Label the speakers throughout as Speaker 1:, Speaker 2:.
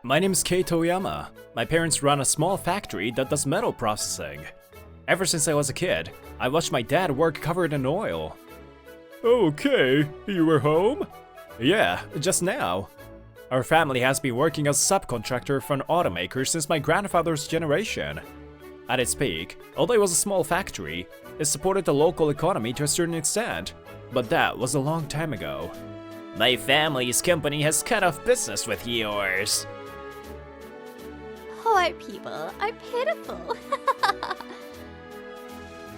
Speaker 1: My name's Kei Toyama. My parents run a small factory that does metal processing. Ever since I was a kid, I watched my dad work covered in oil. Okay, you were home? Yeah, just now. Our family has been working as a subcontractor for an automaker since my grandfather's generation. At its peak, although it was a small factory, it supported the local economy to a certain extent, but that was a long time ago. My family's company has cut off business with yours.
Speaker 2: Poor people are pitiful.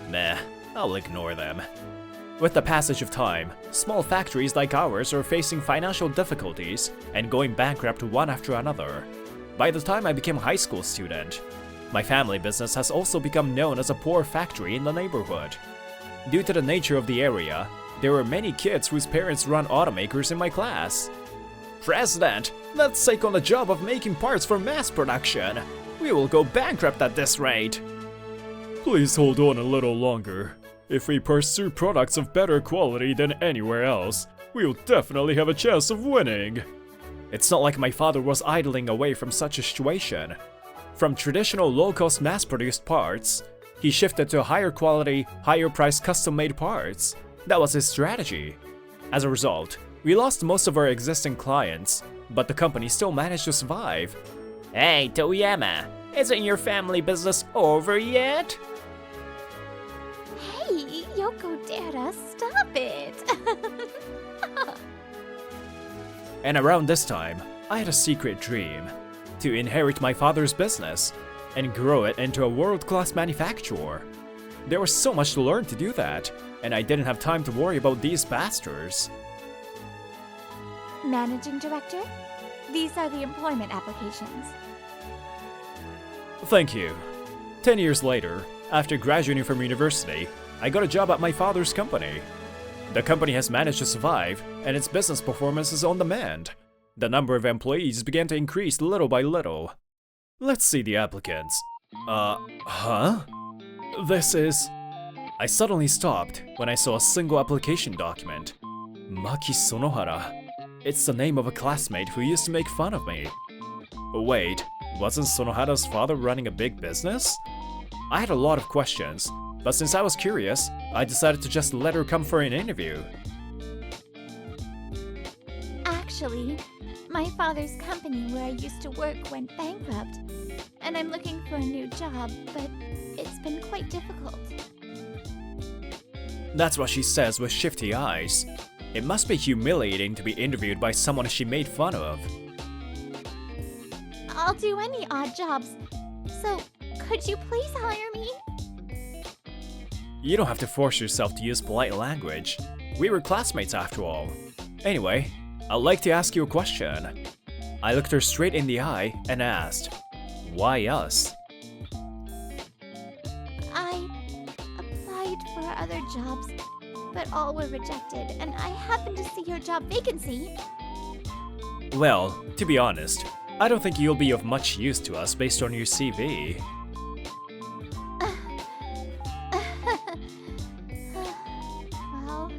Speaker 1: Meh, I'll ignore them. With the passage of time, small factories like ours are facing financial difficulties and going bankrupt one after another. By the time I became a high school student, my family business has also become known as a poor factory in the neighborhood. Due to the nature of the area, there were many kids whose parents run automakers in my class. President, let's take on the job of making parts for mass production. We will go bankrupt at this rate. Please hold on a little longer. If we pursue products of better quality than anywhere else, we'll definitely have a chance of winning. It's not like my father was idling away from such a situation. From traditional low-cost mass-produced parts, he shifted to higher quality, higher-priced custom-made parts. That was his strategy. As a result, we lost most of our existing clients, but the company still managed to survive. Hey, Toyama, isn't your family business over yet?
Speaker 2: Hey, Yokodera, stop it!
Speaker 1: And around this time, I had a secret dream to inherit my father's business and grow it into a world-class manufacturer. There was so much to learn to do that, and I didn't have time to worry about these bastards.
Speaker 2: Managing Director, these are the employment applications.
Speaker 1: Thank you. 10 years later, after graduating from university, I got a job at my father's company. The company has managed to survive, and its business performance is on the mend. The number of employees began to increase little by little. Let's see the applicants. Huh? This is... I suddenly stopped when I saw a single application document. Maki Sonohara. It's the name of a classmate who used to make fun of me. Wait, wasn't Sonohara's father running a big business? I had a lot of questions, but since I was curious, I decided to just let her come for an interview.
Speaker 2: Actually, my father's company where I used to work went bankrupt, and I'm looking for a new job, but it's been quite difficult.
Speaker 1: That's what she says with shifty eyes. It must be humiliating to be interviewed by someone she made fun of.
Speaker 2: I'll do any odd jobs, so could you please hire me?
Speaker 1: You don't have to force yourself to use polite language. We were classmates after all. Anyway, I'd like to ask you a question. I looked her straight in the eye and asked, why us?
Speaker 2: I applied for other jobs, but all were rejected, and I happened to see your job vacancy.
Speaker 1: Well, to be honest, I don't think you'll be of much use to us based on your CV.
Speaker 2: Well,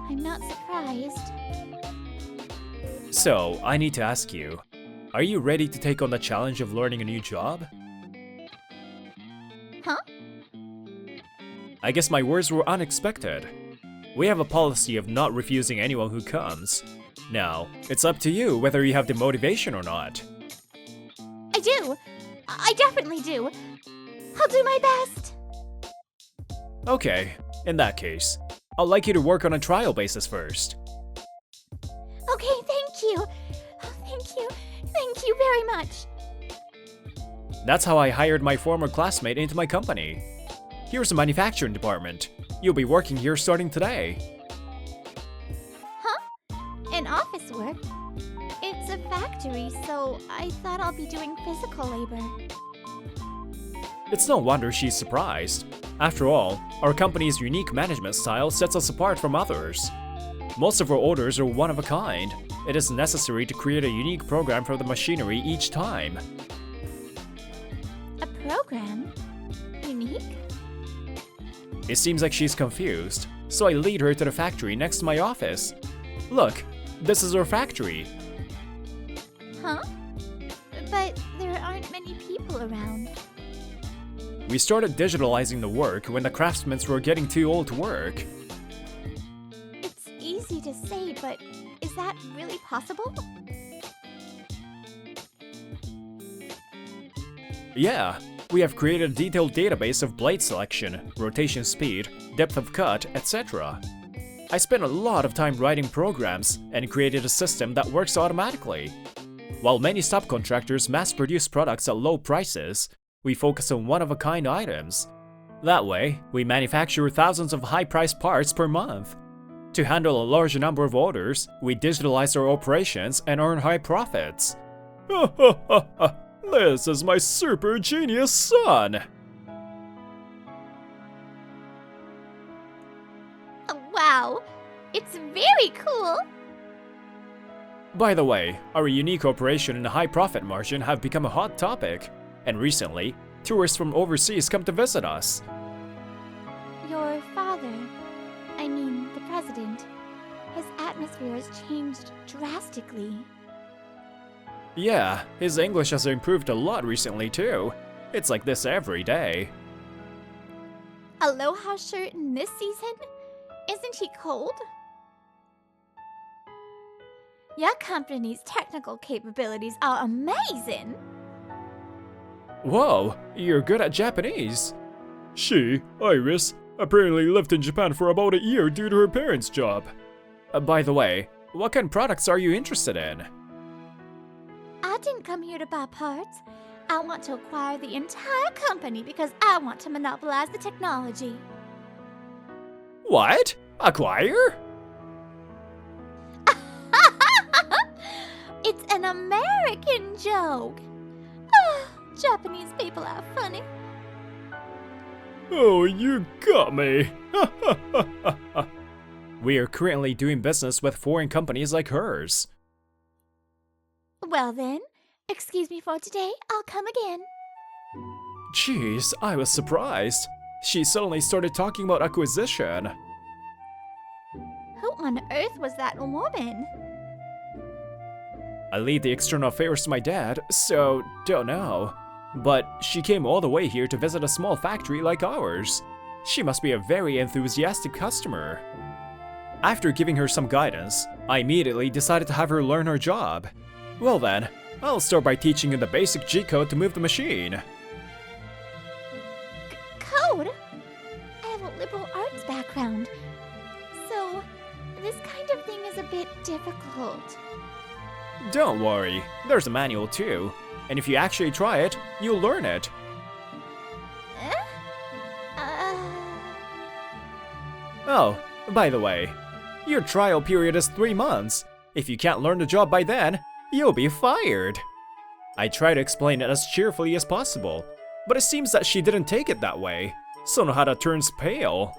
Speaker 2: I'm not surprised.
Speaker 1: So, I need to ask you, are you ready to take on the challenge of learning a new job?
Speaker 2: Huh?
Speaker 1: I guess my words were unexpected. We have a policy of not refusing anyone who comes. Now, it's up to you whether you have the motivation or not.
Speaker 2: I do! I definitely do! I'll do my best!
Speaker 1: Okay, in that case, I'd like you to work on a trial basis first.
Speaker 2: Okay, thank you! Oh, thank you! Thank you very much!
Speaker 1: That's how I hired my former classmate into my company. Here's the manufacturing department. You'll be working here starting today.
Speaker 2: Huh? In office work? It's a factory, so I thought I'll be doing physical labor.
Speaker 1: It's no wonder she's surprised. After all, our company's unique management style sets us apart from others. Most of our orders are one of a kind. It is necessary to create a unique program for the machinery each time.
Speaker 2: A program? Unique?
Speaker 1: It seems like she's confused, so I lead her to the factory next to my office. Look, this is our factory.
Speaker 2: Huh? But there aren't many people around.
Speaker 1: We started digitalizing the work when the craftsmen were getting too old to work.
Speaker 2: It's easy to say, but is that really possible?
Speaker 1: Yeah, we have created a detailed database of blade selection, rotation speed, depth of cut, etc. I spent a lot of time writing programs and created a system that works automatically. While many subcontractors mass-produce products at low prices, we focus on one-of-a-kind items. That way, we manufacture thousands of high-priced parts per month. To handle a large number of orders, we digitalize our operations and earn high profits. Ha ha ha ha! This is my super genius son!
Speaker 2: Wow, it's very cool!
Speaker 1: By the way, our unique operation and high profit margin have become a hot topic, and recently, tourists from overseas come to visit us.
Speaker 2: Your father, I mean the president, his atmosphere has changed drastically.
Speaker 1: Yeah, his English has improved a lot recently too. It's like this every day.
Speaker 2: Aloha shirt in this season? Isn't he cold? Your company's technical capabilities are amazing!
Speaker 1: Whoa, you're good at Japanese. She, Iris, apparently lived in Japan for about a year due to her parents' job. By the way, what kind of products are you interested in?
Speaker 2: I didn't come here to buy parts. I want to acquire the entire company because I want to monopolize the technology.
Speaker 1: What? Acquire?
Speaker 2: It's an American joke. Japanese people are funny.
Speaker 1: Oh, you got me. We are currently doing business with foreign companies like hers.
Speaker 2: Well then, excuse me for today, I'll come again.
Speaker 1: Jeez, I was surprised. She suddenly started talking about acquisition.
Speaker 2: Who on earth was that woman?
Speaker 1: I lead the external affairs to my dad, so don't know. But she came all the way here to visit a small factory like ours. She must be a very enthusiastic customer. After giving her some guidance, I immediately decided to have her learn her job. Well then, I'll start by teaching you the basic G-code to move the machine.
Speaker 2: Code? I have a liberal arts background, so this kind of thing is a bit difficult.
Speaker 1: Don't worry, there's a manual too. And if you actually try it, you'll learn it. Oh, by the way, your trial period is 3 months. If you can't learn the job by then, you'll be fired. I try to explain it as cheerfully as possible, but it seems that she didn't take it that way. Sonohara turns pale.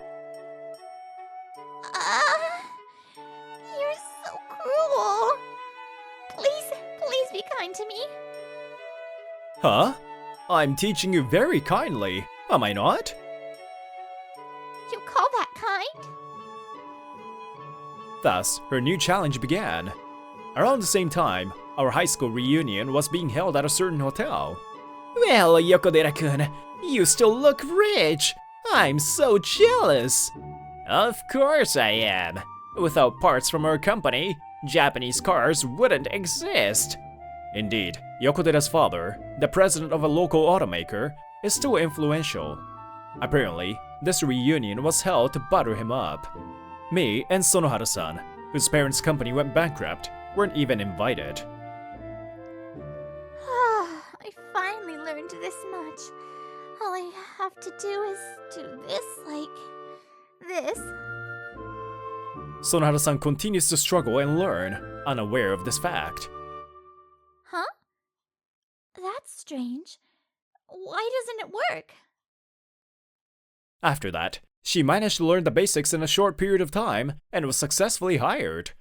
Speaker 2: You're so cruel. Please be kind to me.
Speaker 1: Huh? I'm teaching you very kindly, am I not?
Speaker 2: You call that kind?
Speaker 1: Thus, her new challenge began. Around the same time, our high school reunion was being held at a certain hotel. Well, Yokodera-kun, you still look rich! I'm so jealous! Of course I am. Without parts from our company, Japanese cars wouldn't exist. Indeed, Yokodera's father, the president of a local automaker, is still influential. Apparently, this reunion was held to butter him up. Me and Sonohara-san, whose parents' company went bankrupt, weren't even invited.
Speaker 2: I finally learned this much. All I have to do is do this like this.
Speaker 1: Sonohara-san continues to struggle and learn, unaware of this fact.
Speaker 2: Huh? That's strange. Why doesn't it work?
Speaker 1: After that, she managed to learn the basics in a short period of time and was successfully hired.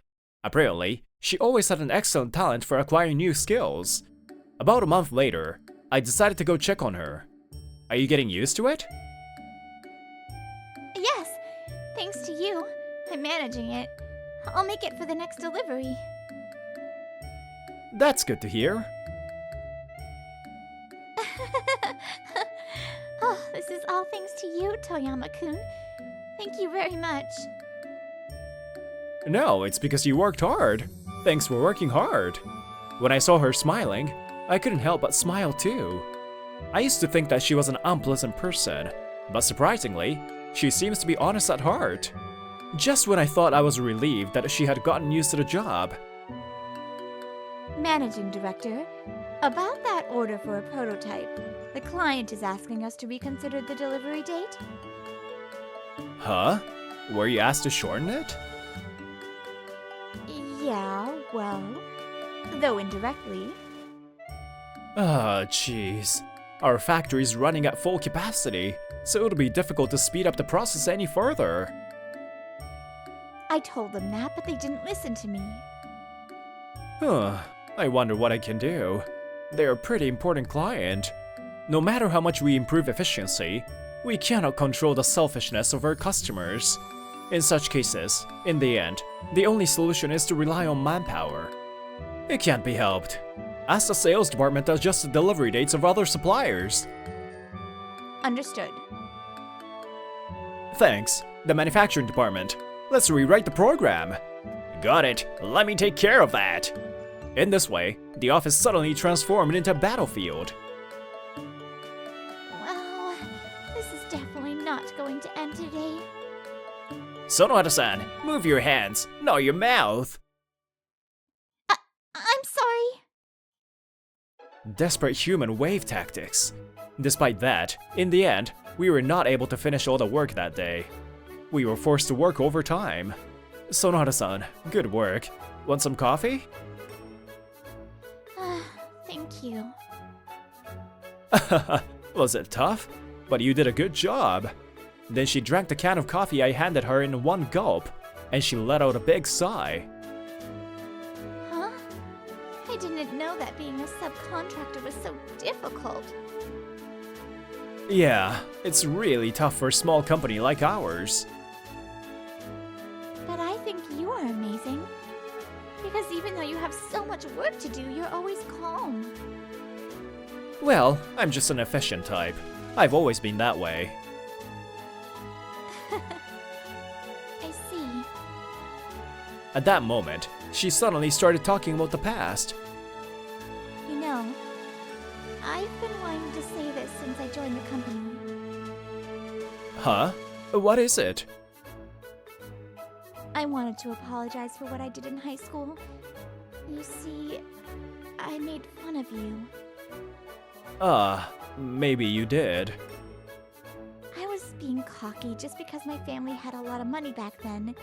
Speaker 1: Apparently, she always had an excellent talent for acquiring new skills. About a month later, I decided to go check on her. Are you getting used to it?
Speaker 2: Yes, thanks to you. I'm managing it. I'll make it for the next delivery.
Speaker 1: That's good to hear.
Speaker 2: you, Toyama-kun. Thank you very much.
Speaker 1: No, it's because you worked hard. Thanks for working hard. When I saw her smiling, I couldn't help but smile too. I used to think that she was an unpleasant person, but surprisingly, she seems to be honest at heart. Just when I thought I was relieved that she had gotten used to the job.
Speaker 2: Managing Director, about that order for a prototype, the client is asking us to reconsider the delivery date.
Speaker 1: Huh? Were you asked to shorten it?
Speaker 2: Yeah, well, though indirectly.
Speaker 1: Ah, jeez. Our factory's running at full capacity, so it'll be difficult to speed up the process any further.
Speaker 2: I told them that, but they didn't listen to me.
Speaker 1: Huh. I wonder what I can do. They're a pretty important client. No matter how much we improve efficiency, we cannot control the selfishness of our customers. In such cases, in the end, the only solution is to rely on manpower. It can't be helped. Ask the sales department to adjust the delivery dates of other suppliers.
Speaker 2: Understood.
Speaker 1: Thanks. The manufacturing department. Let's rewrite the program. Got it. Let me take care of that. In this way, the office suddenly transformed into a battlefield.
Speaker 2: Well, this is definitely not going to end today.
Speaker 1: Sonohata-san, move your hands, not your mouth.
Speaker 2: I'm sorry.
Speaker 1: Desperate human wave tactics. Despite that, in the end, we were not able to finish all the work that day. We were forced to work overtime. Sonohata-san, good work. Want some coffee?
Speaker 2: Thank you.
Speaker 1: Was it tough? But you did a good job. Then she drank the can of coffee I handed her in one gulp, and she let out a big sigh.
Speaker 2: Huh? I didn't know that being a subcontractor was so difficult.
Speaker 1: Yeah, it's really tough for a small company like ours.
Speaker 2: But I think you are amazing. Because even though you have so much work to do, you're always calm.
Speaker 1: Well, I'm just an efficient type. I've always been that way.
Speaker 2: I see.
Speaker 1: At that moment, she suddenly started talking about the past.
Speaker 2: You know, I've been wanting to say this since I joined the company.
Speaker 1: Huh? What is it?
Speaker 2: I wanted to apologize for what I did in high school. You see, I made fun of you.
Speaker 1: Maybe you did.
Speaker 2: I was being cocky just because my family had a lot of money back then,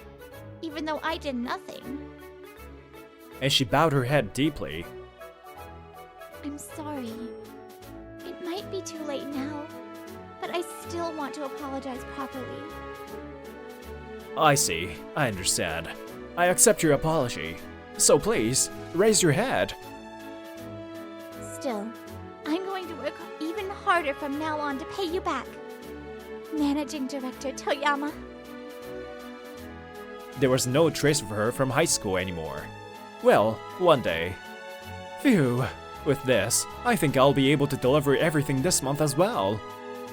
Speaker 2: even though I did nothing.
Speaker 1: And she bowed her head deeply.
Speaker 2: I'm sorry. It might be too late now, but I still want to apologize properly.
Speaker 1: I see. I understand. I accept your apology. So please, raise your head.
Speaker 2: Still, I'm going to work even harder from now on to pay you back. Managing Director Toyama.
Speaker 1: There was no trace of her from high school anymore. Well, one day. Phew. With this, I think I'll be able to deliver everything this month as well.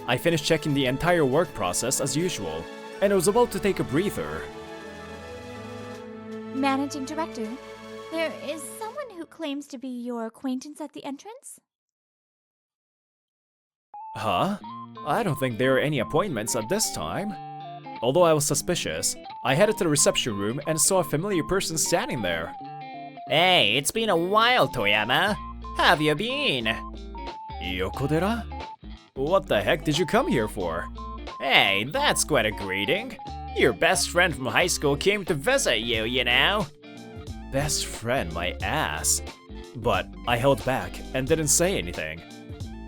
Speaker 1: I finished checking the entire work process as usual, and I was about to take a breather.
Speaker 2: Managing Director, there is someone who claims to be your acquaintance at the entrance?
Speaker 1: Huh? I don't think there are any appointments at this time. Although I was suspicious, I headed to the reception room and saw a familiar person standing there. Hey, it's been a while, Toyama. How have you been? Yokodera? What the heck did you come here for? Hey, that's quite a greeting. Your best friend from high school came to visit you, you know. Best friend, my ass. But I held back and didn't say anything.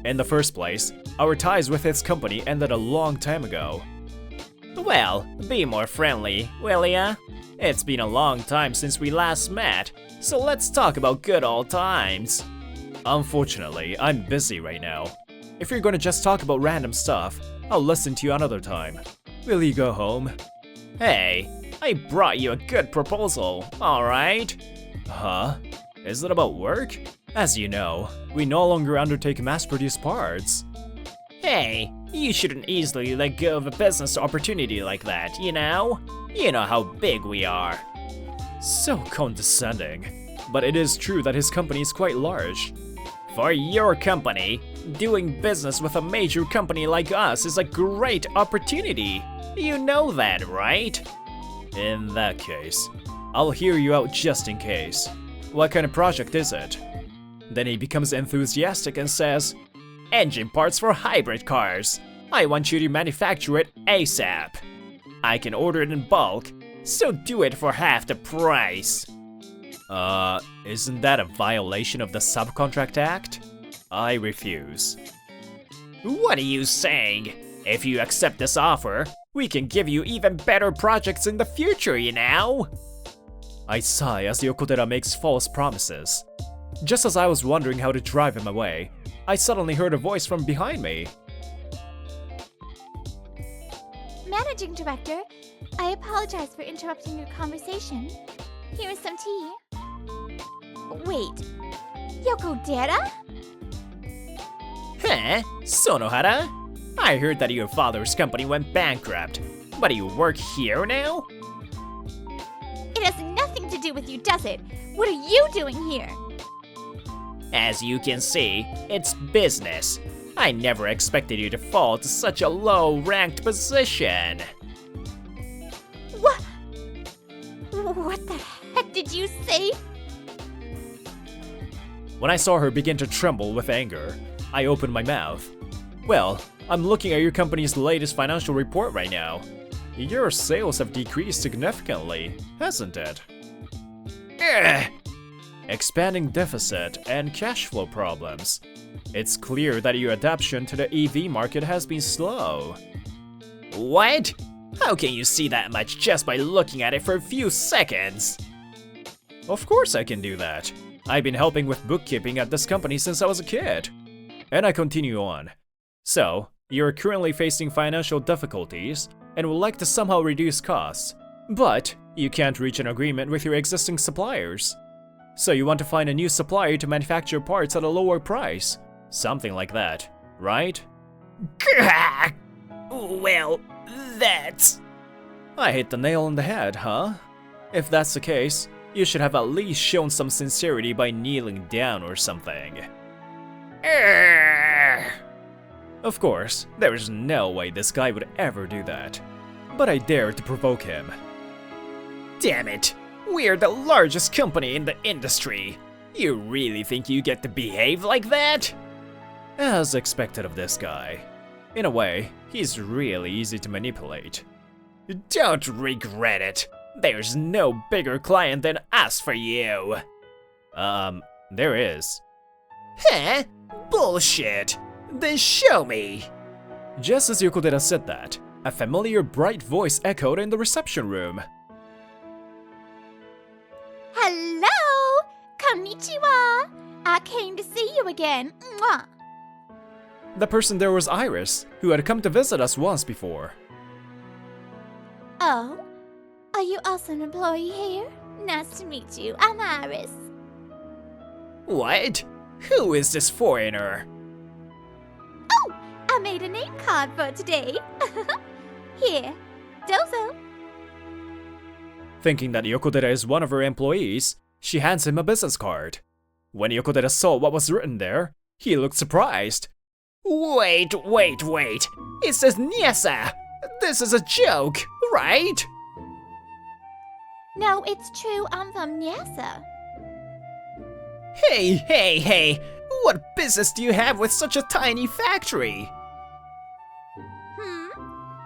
Speaker 1: In the first place, our ties with its company ended a long time ago. Well, be more friendly, will ya? It's been a long time since we last met, so let's talk about good old times. Unfortunately, I'm busy right now. If you're gonna just talk about random stuff, I'll listen to you another time. Will you go home? Hey, I brought you a good proposal, alright? Huh? Is it about work? As you know, we no longer undertake mass-produced parts. Hey, You shouldn't easily let go of a business opportunity like that, you know? You know how big we are. So condescending. But it is true that his company is quite large. For your company, doing business with a major company like us is a great opportunity. You know that, right? In that case, I'll hear you out just in case. What kind of project is it? Then he becomes enthusiastic and says, engine parts for hybrid cars. I want you to manufacture it ASAP. I can order it in bulk, so do it for half the price. Isn't that a violation of the Subcontract Act? I refuse. What are you saying? If you accept this offer, we can give you even better projects in the future, you know? I sigh as Yokotera makes false promises. Just as I was wondering how to drive him away, I suddenly heard a voice from behind me.
Speaker 2: Managing Director, I apologize for interrupting your conversation. Here is some tea. Wait, Yokotera?
Speaker 1: Huh? Sonohara? I heard that your father's company went bankrupt, but you work here now?
Speaker 2: It has nothing to do with you, does it? What are you doing here?
Speaker 1: As you can see, it's business. I never expected you to fall to such a low-ranked position.
Speaker 2: What? What the heck did you say?
Speaker 1: When I saw her begin to tremble with anger, I opened my mouth. Well, I'm looking at your company's latest financial report right now. Your sales have decreased significantly, hasn't it? Ugh. Expanding deficit and cash flow problems. It's clear that your adaptation to the EV market has been slow. What? How can you see that much just by looking at it for a few seconds? Of course I can do that. I've been helping with bookkeeping at this company since I was a kid. And I continue on. So, you're currently facing financial difficulties and would like to somehow reduce costs, but you can't reach an agreement with your existing suppliers. So you want to find a new supplier to manufacture parts at a lower price. Something like that, right? Well, that's... I hit the nail on the head, huh? If that's the case, you should have at least shown some sincerity by kneeling down or something. Of course, there is no way this guy would ever do that. But I dared to provoke him. Damn it! We're the largest company in the industry. You really think you get to behave like that? As expected of this guy. In a way, he's really easy to manipulate. Don't regret it. There's no bigger client than us for you. There is. Huh? Bullshit. Then show me. Just as Yokotera said that, a familiar bright voice echoed in the reception room.
Speaker 2: Hello! Konnichiwa! I came to see you again. Mwah!
Speaker 1: The person there was Iris, who had come to visit us once before.
Speaker 2: Oh? Are you also an employee here? Nice to meet you. I'm Iris.
Speaker 1: What? Who is this foreigner?
Speaker 2: Oh! I made a name card for today. Here, dozo.
Speaker 1: Thinking that Yokotera is one of her employees, she hands him a business card. When Yokotera saw what was written there, he looked surprised. Wait! It says Niasa! This is a joke, right?
Speaker 2: No, it's true. I'm from Nyasa.
Speaker 1: Hey! What business do you have with such a tiny factory?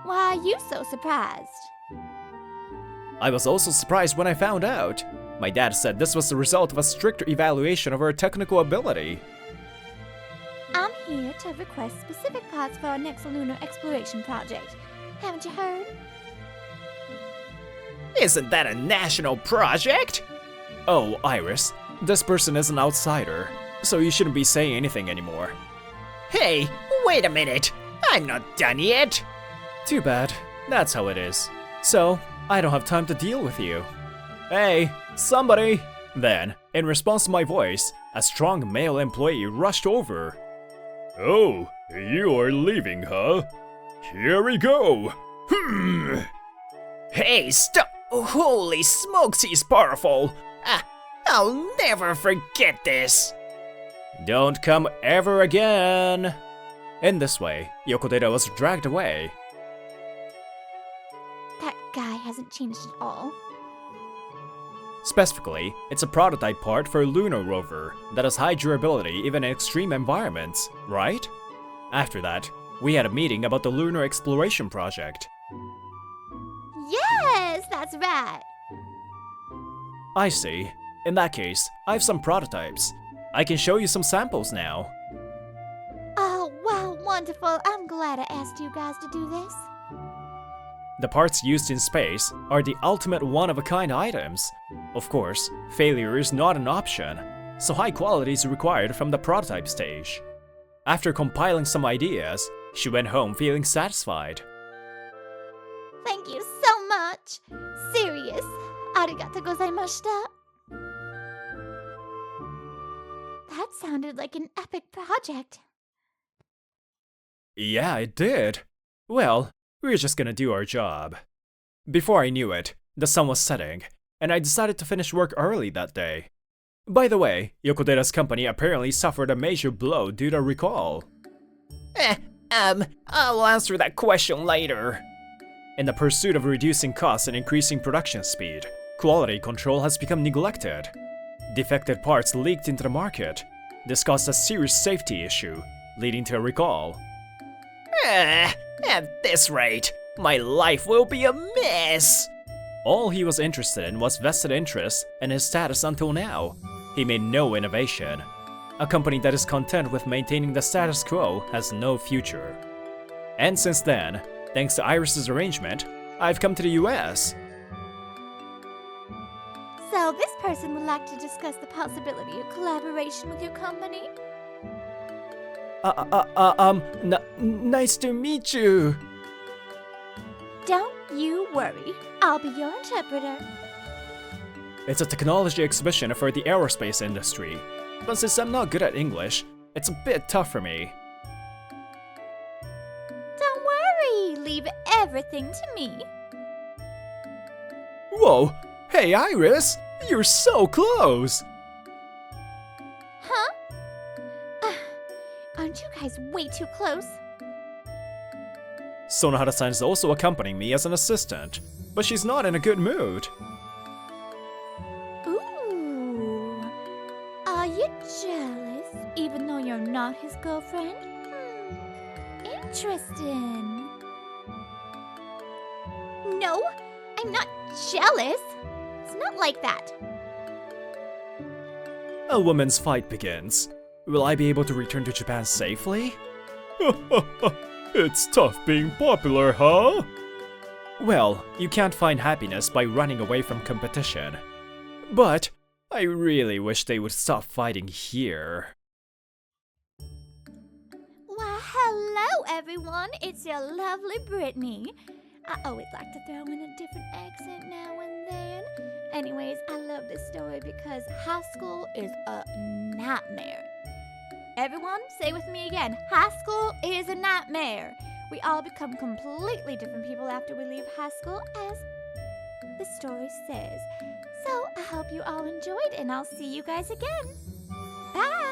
Speaker 2: Why are you so surprised?
Speaker 1: I was also surprised when I found out. My dad said this was the result of a stricter evaluation of our technical ability.
Speaker 2: I'm here to request specific parts for our next lunar exploration project. Haven't you heard?
Speaker 1: Isn't that a national project? Oh, Iris, this person is an outsider, so you shouldn't be saying anything anymore. Hey, wait a minute! I'm not done yet! Too bad, that's how it is. So, I don't have time to deal with you. Hey, somebody! Then, in response to my voice, a strong male employee rushed over. Oh, You're leaving, huh? Here we go! Hey, stop! Holy smokes, he's powerful! I'll never forget this! Don't come ever again! In this way, Yokodera was dragged away.
Speaker 2: That guy hasn't changed at all.
Speaker 1: Specifically, it's a prototype part for Lunar rover that has high durability even in extreme environments, right? After that, we had a meeting about the Lunar exploration project.
Speaker 2: Yes, that's right.
Speaker 1: I see. In that case, I have some prototypes. I can show you some samples now.
Speaker 2: Oh, wow, wonderful. I'm glad I asked you guys to do this.
Speaker 1: The parts used in space are the ultimate one-of-a-kind items. Of course, failure is not an option, so high quality is required from the prototype stage. After compiling some ideas, she went home feeling satisfied.
Speaker 2: Thank you so much. Serious. Arigatou gozaimashita. That sounded like an epic project.
Speaker 1: Yeah, it did. Well, we're just gonna do our job. Before I knew it, the sun was setting, and I decided to finish work early that day. By the way, Yokodera's company apparently suffered a major blow due to recall. I'll answer that question later. In the pursuit of reducing costs and increasing production speed, quality control has become neglected. Defective parts leaked into the market. This caused a serious safety issue, leading to a recall. At this rate, my life will be a mess! All he was interested in was vested interests and his status until now. He made no innovation. A company that is content with maintaining the status quo has no future. And since then, thanks to Iris's arrangement, I've come to the US.
Speaker 2: So this person would like to discuss the possibility of collaboration with your company?
Speaker 1: Nice to meet you.
Speaker 2: Don't you worry. I'll be your interpreter.
Speaker 1: It's a technology exhibition for the aerospace industry, but since I'm not good at English, it's a bit tough for me.
Speaker 2: Don't worry. Leave everything to me.
Speaker 1: Whoa! Hey Iris! You're so close!
Speaker 2: Huh? Aren't you guys way too close?
Speaker 1: Sonohara-san is also accompanying me as an assistant, but she's not in a good mood.
Speaker 2: Ooh. Are you jealous, even though you're not his girlfriend? Interesting. No, I'm not jealous. It's not like that.
Speaker 1: A woman's fight begins. Will I be able to return to Japan safely? It's tough being popular, huh? Well, you can't find happiness by running away from competition. But I really wish they would stop fighting here.
Speaker 2: Why, hello everyone. It's your lovely Brittany. I always like to throw in a different accent now and then. Anyways, I love this story because high school is a nightmare. Everyone, say with me again. High school is a nightmare. We all become completely different people after we leave high school, as the story says. So, I hope you all enjoyed, and I'll see you guys again. Bye!